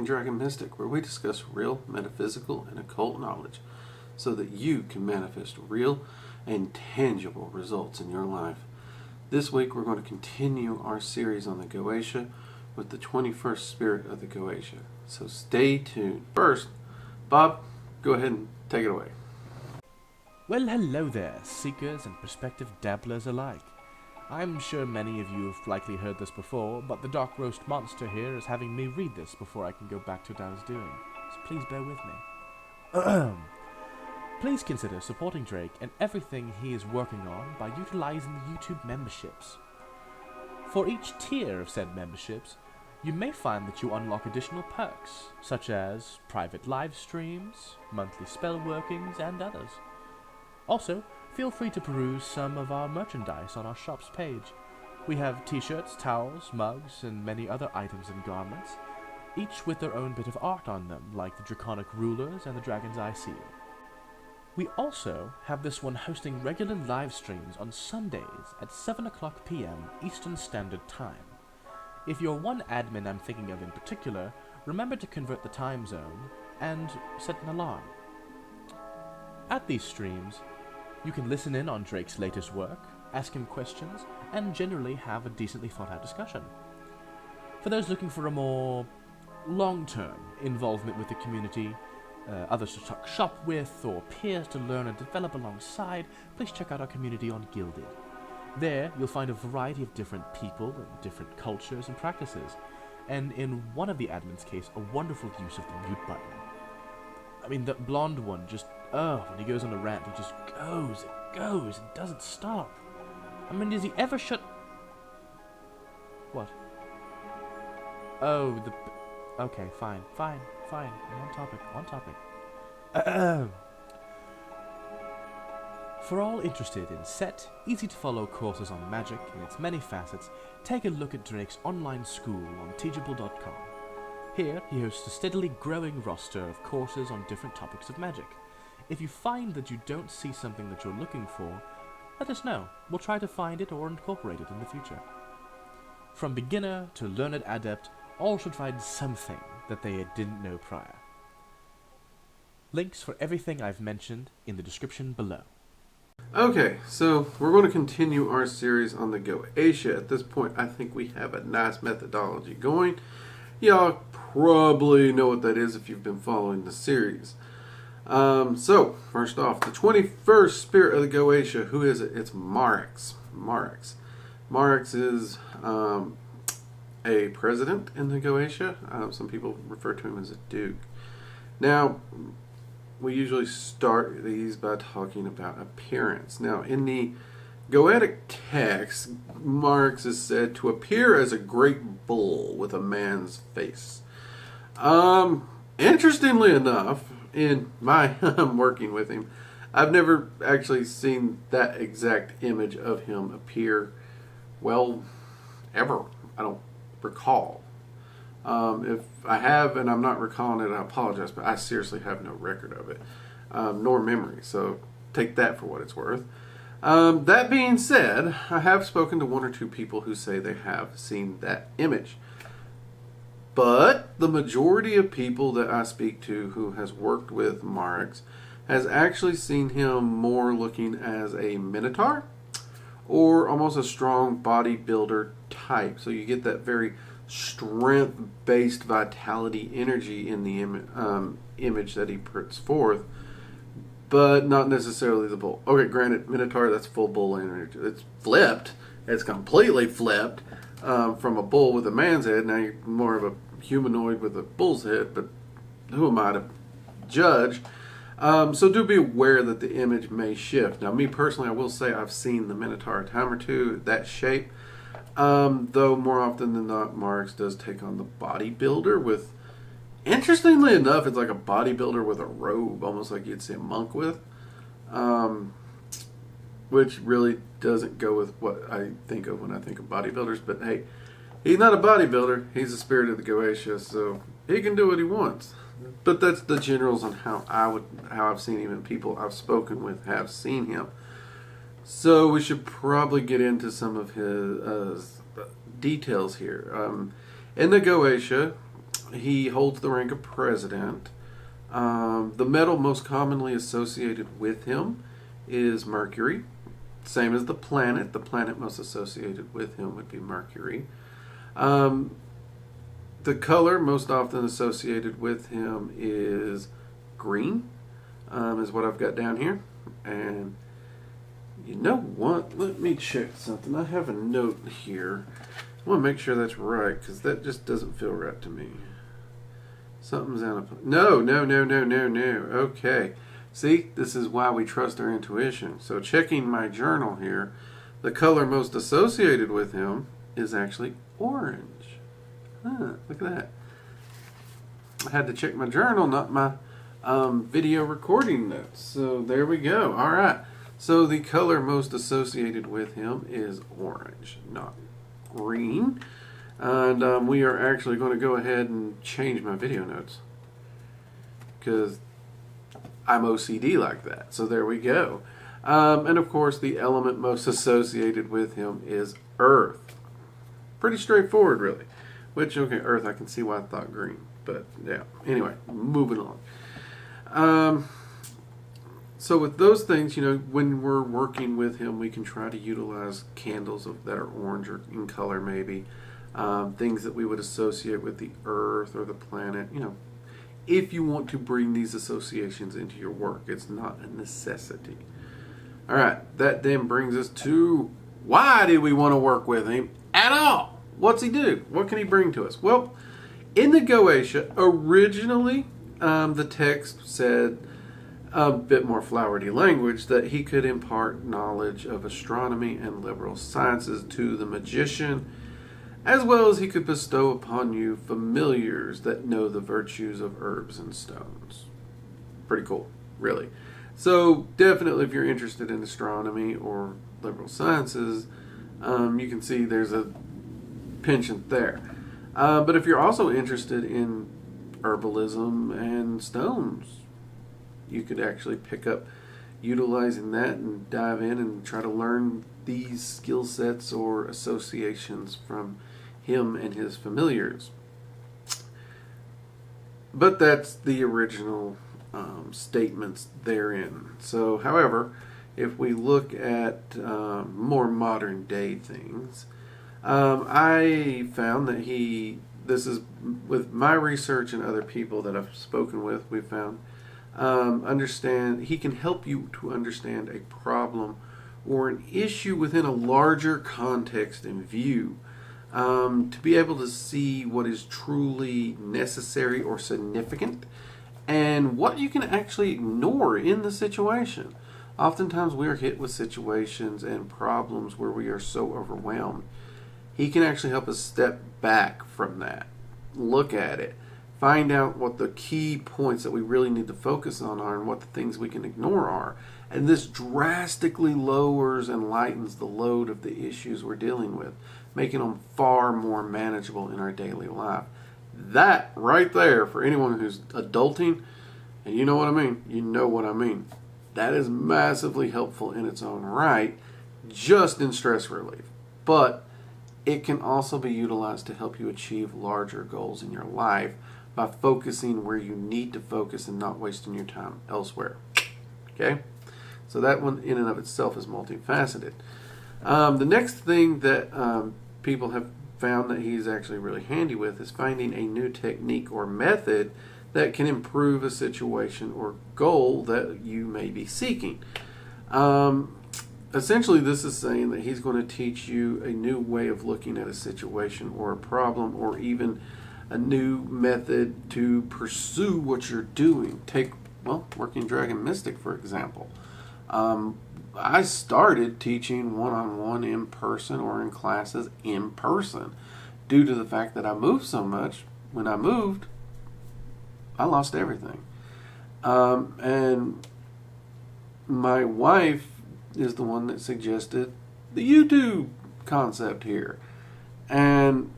Guardian Dragon Mystic, where we discuss real, metaphysical, and occult knowledge so that you can manifest real and tangible results in your life. This week we're going to continue our series on the Goetia with the 21st spirit of the Goetia. So stay tuned. First, Bob, go ahead and take it away. Well, hello there, seekers and prospective dabblers alike. I'm sure many of you have likely heard this before, but the Dark Roast Monster here is having me read this before I can go back to what I was doing, so please bear with me. Please consider supporting Drake and everything he is working on by utilizing the YouTube memberships. For each tier of said memberships, you may find that you unlock additional perks, such as private live streams, monthly spell workings, and others. Also, feel free to peruse some of our merchandise on our shop's page. We have t-shirts, towels, mugs, and many other items and garments, each with their own bit of art on them, like the Draconic Rulers and the Dragon's Eye Seal. We also have this one hosting regular live streams on Sundays at 7 o'clock p.m. Eastern Standard Time. If you're one admin I'm thinking of in particular, remember to convert the time zone and set an alarm. At these streams, you can listen in on Drake's latest work, ask him questions, and generally have a decently thought-out discussion. For those looking for a more long-term involvement with the community, others to talk shop with, or peers to learn and develop alongside, please check out our community on Guilded. There, you'll find a variety of different people and different cultures and practices, and in one of the admin's case, a wonderful use of the mute button. I mean, that blonde one just, when he goes on a rant, he just goes and doesn't stop. I mean, does he ever shut... What? Oh, okay, fine. On topic. For all interested in set, easy-to-follow courses on Magick and its many facets, take a look at Drake's online school on teachable.com. Here, he hosts a steadily growing roster of courses on different topics of magic. If you find that you don't see something that you're looking for, let us know. We'll try to find it or incorporate it in the future. From beginner to learned adept, all should find something that they didn't know prior. Links for everything I've mentioned in the description below. Okay, so we're going to continue our series on the Goetia. At this point, I think we have a nice methodology going. Y'all probably know what that is if you've been following the series. So, first off, the 21st spirit of the Goetia, who is it? It's Marax. Marax is a president in the Goetia. Some people refer to him as a duke. Now, we usually start these by talking about appearance. Now, in the Goetic text, Marax is said to appear as a great bull with a man's face. Interestingly enough, in my working with him, I've never actually seen that exact image of him appear, well, ever. I don't recall. If I have and I'm not recalling it, I apologize, but I seriously have no record of it, nor memory, so take that for what it's worth. That being said, I have spoken to one or two people who say they have seen that image. But the majority of people that I speak to who has worked with Marax has actually seen him more looking as a minotaur or almost a strong bodybuilder type. So you get that very strength-based vitality energy in the image that he puts forth, but not necessarily the bull. Okay, granted, minotaur, that's full bull energy. It's flipped. It's completely flipped from a bull with a man's head. Now you're more of a humanoid with a bull's head, but who am I to judge? So do be aware that the image may shift. Now, me personally, I will say I've seen the minotaur a time or two, that shape. Though more often than not, Marax does take on the bodybuilder with, interestingly enough, it's like a bodybuilder with a robe, almost like you'd see a monk with, which really doesn't go with what I think of when I think of bodybuilders. But hey, he's not a bodybuilder. He's the spirit of the Goetia, so he can do what he wants. But that's the generals on how I've seen him, and people I've spoken with have seen him. So we should probably get into some of his details here. In the Goetia, He holds the rank of president. The metal most commonly associated with him is Mercury. Same as the planet. The planet most associated with him would be Mercury. The color most often associated with him is green, is what I've got down here. And you know what? Let me check something. I have a note here. I want to make sure that's right, because that just doesn't feel right to me. Something's out of... No. Okay. See, this is why we trust our intuition. So checking my journal here, the color most associated with him is actually orange. Huh, look at that. I had to check my journal, not my video recording notes. So there we go. All right. So the color most associated with him is orange, not green. And we are actually going to go ahead and change my video notes, because I'm OCD like that. So there we go. And of course, the element most associated with him is earth. Pretty straightforward, really. Which, okay, earth, I can see why I thought green. But, yeah. Anyway, moving along. So with those things, when we're working with him, we can try to utilize candles that are orange or in color, maybe. Things that we would associate with the earth or the planet, if you want to bring these associations into your work. It's not a necessity. All right, that then brings us to, why did we want to work with him at all? What's he do? What can he bring to us? Well, in the Goetia, originally, the text said a bit more flowery language, that he could impart knowledge of astronomy and liberal sciences to the magician, as well as he could bestow upon you familiars that know the virtues of herbs and stones. Pretty cool, really. So definitely, if you're interested in astronomy or liberal sciences, you can see there's a penchant there. But if you're also interested in herbalism and stones, you could actually pick up utilizing that and dive in and try to learn these skill sets or associations from him and his familiars. But that's the original statements therein. So, however, if we look at more modern day things, I found that this is with my research and other people that I've spoken with, we've found, he can help you to understand a problem or an issue within a larger context and view, to be able to see what is truly necessary or significant and what you can actually ignore in the situation. Oftentimes we are hit with situations and problems where we are so overwhelmed. He can actually help us step back from that, look at it, find out what the key points that we really need to focus on are and what the things we can ignore are. And this drastically lowers and lightens the load of the issues we're dealing with, making them far more manageable in our daily life. That right there, for anyone who's adulting, and you know what I mean, you know what I mean, that is massively helpful in its own right, just in stress relief. But it can also be utilized to help you achieve larger goals in your life by focusing where you need to focus and not wasting your time elsewhere. Okay? So that one in and of itself is multifaceted. The next thing that people have found that he's actually really handy with is finding a new technique or method that can improve a situation or goal that you may be seeking. Essentially, this is saying that he's going to teach you a new way of looking at a situation or a problem, or even a new method to pursue what you're doing. Take, Working Dragon Mystic, for example. I started teaching one-on-one in person or in classes in person due to the fact that I moved so much. When I moved, I lost everything. And my wife is the one that suggested the YouTube concept here. And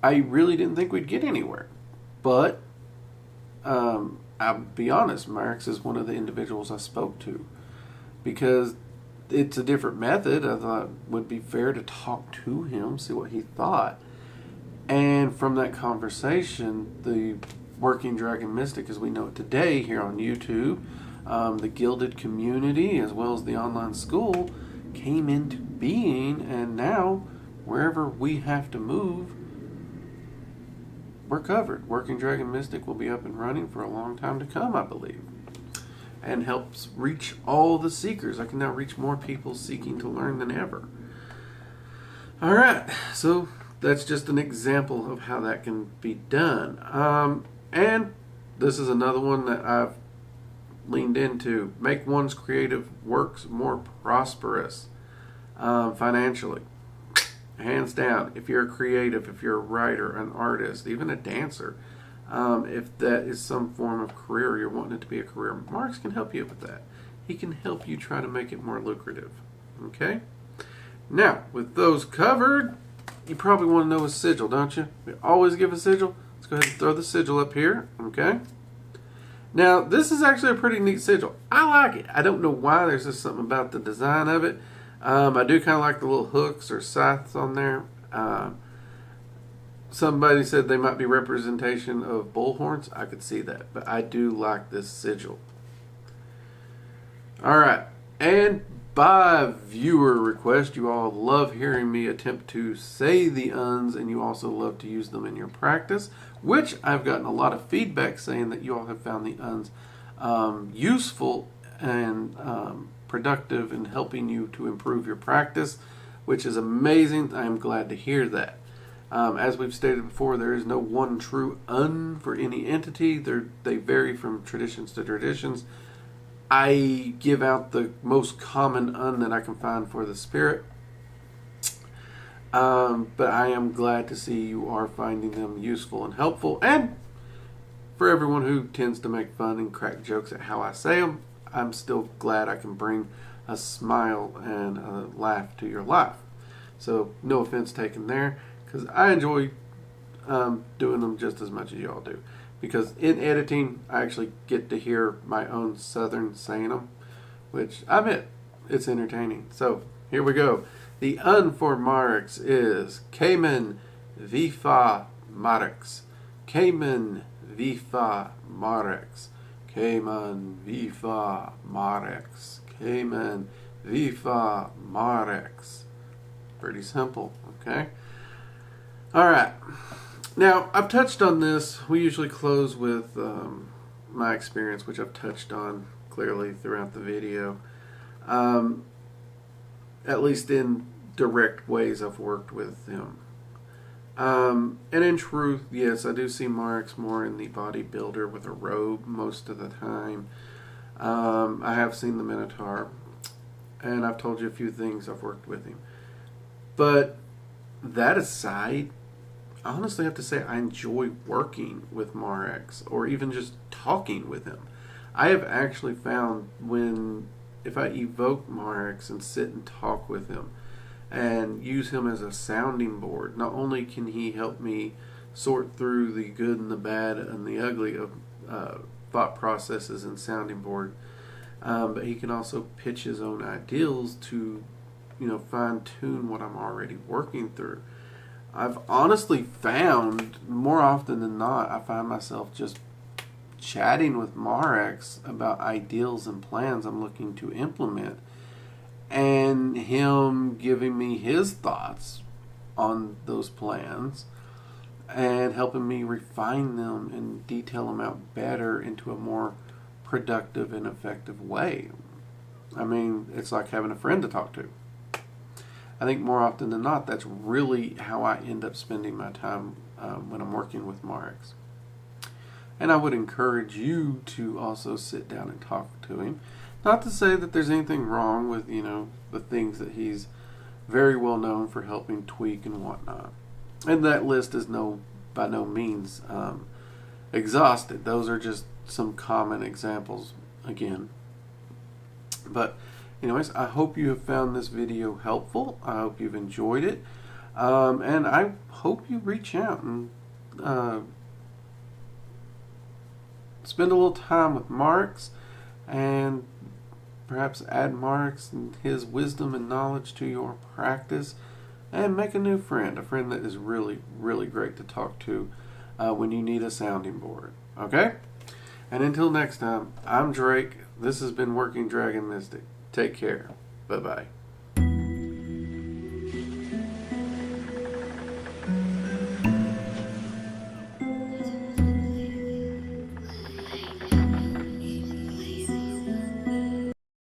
I really didn't think we'd get anywhere. But I'll be honest, Marax is one of the individuals I spoke to, because it's a different method. I thought it would be fair to talk to him, see what he thought. And from that conversation, the Working Dragon Mystic as we know it today here on YouTube, the Gilded Community, as well as the online school, came into being, and now wherever we have to move, we're covered. Working Dragon Mystic will be up and running for a long time to come, I believe, and helps reach all the seekers. I can now reach more people seeking to learn than ever. All right, so that's just an example of how that can be done. And this is another one that I've leaned into. Make one's creative works more prosperous financially. Hands down, if you're a creative, if you're a writer, an artist, even a dancer, if that is some form of career, you're wanting it to be a career, Marax can help you with that. He can help you try to make it more lucrative. Okay? Now, with those covered, you probably want to know a sigil, don't you? We always give a sigil. Let's go ahead and throw the sigil up here. Okay? Now, this is actually a pretty neat sigil. I like it. I don't know why. There's just something about the design of it. I do kind of like the little hooks or scythes on there. Somebody said they might be representation of bullhorns. I could see that. But I do like this sigil. Alright. And by viewer request, you all love hearing me attempt to say the uns, and you also love to use them in your practice, which I've gotten a lot of feedback saying that you all have found the uns useful and productive in helping you to improve your practice, which is amazing. I am glad to hear that. As we've stated before, there is no one true un for any entity. They vary from traditions to traditions. I give out the most common un that I can find for the spirit. But I am glad to see you are finding them useful and helpful. And for everyone who tends to make fun and crack jokes at how I say them, I'm still glad I can bring a smile and a laugh to your life. So no offense taken there, because I enjoy doing them just as much as y'all do. Because in editing, I actually get to hear my own southern saying them, which I admit, it's entertaining. So here we go. The un for Marax is Cayman Vifa Marax. Cayman Vifa Marax. Cayman Vifa Marax. Cayman Vifa Marax. Pretty simple, okay? Alright. Now, I've touched on this. We usually close with my experience, which I've touched on clearly throughout the video. At least in direct ways I've worked with him. And in truth, yes, I do see Marax more in the bodybuilder with a robe most of the time. I have seen the Minotaur, and I've told you a few things I've worked with him. But that aside, I honestly have to say I enjoy working with Marax, or even just talking with him. I have actually found if I evoke Marax and sit and talk with him and use him as a sounding board, not only can he help me sort through the good and the bad and the ugly of thought processes and sounding board, but he can also pitch his own ideals to, fine-tune what I'm already working through. I've honestly found, more often than not, I find myself just chatting with Marax about ideals and plans I'm looking to implement, and him giving me his thoughts on those plans and helping me refine them and detail them out better into a more productive and effective way. I mean, it's like having a friend to talk to. I think more often than not, that's really how I end up spending my time when I'm working with Marax. And I would encourage you to also sit down and talk to him. Not to say that there's anything wrong with, the things that he's very well known for helping tweak and whatnot. And that list is by no means exhausted. Those are just some common examples again. But anyways, I hope you have found this video helpful. I hope you've enjoyed it. And I hope you reach out and spend a little time with Marax and perhaps add Marax and his wisdom and knowledge to your practice and make a new friend, a friend that is really, really great to talk to when you need a sounding board. Okay? And until next time, I'm Drake. This has been Working Dragon Mystic. Take care. Bye-bye.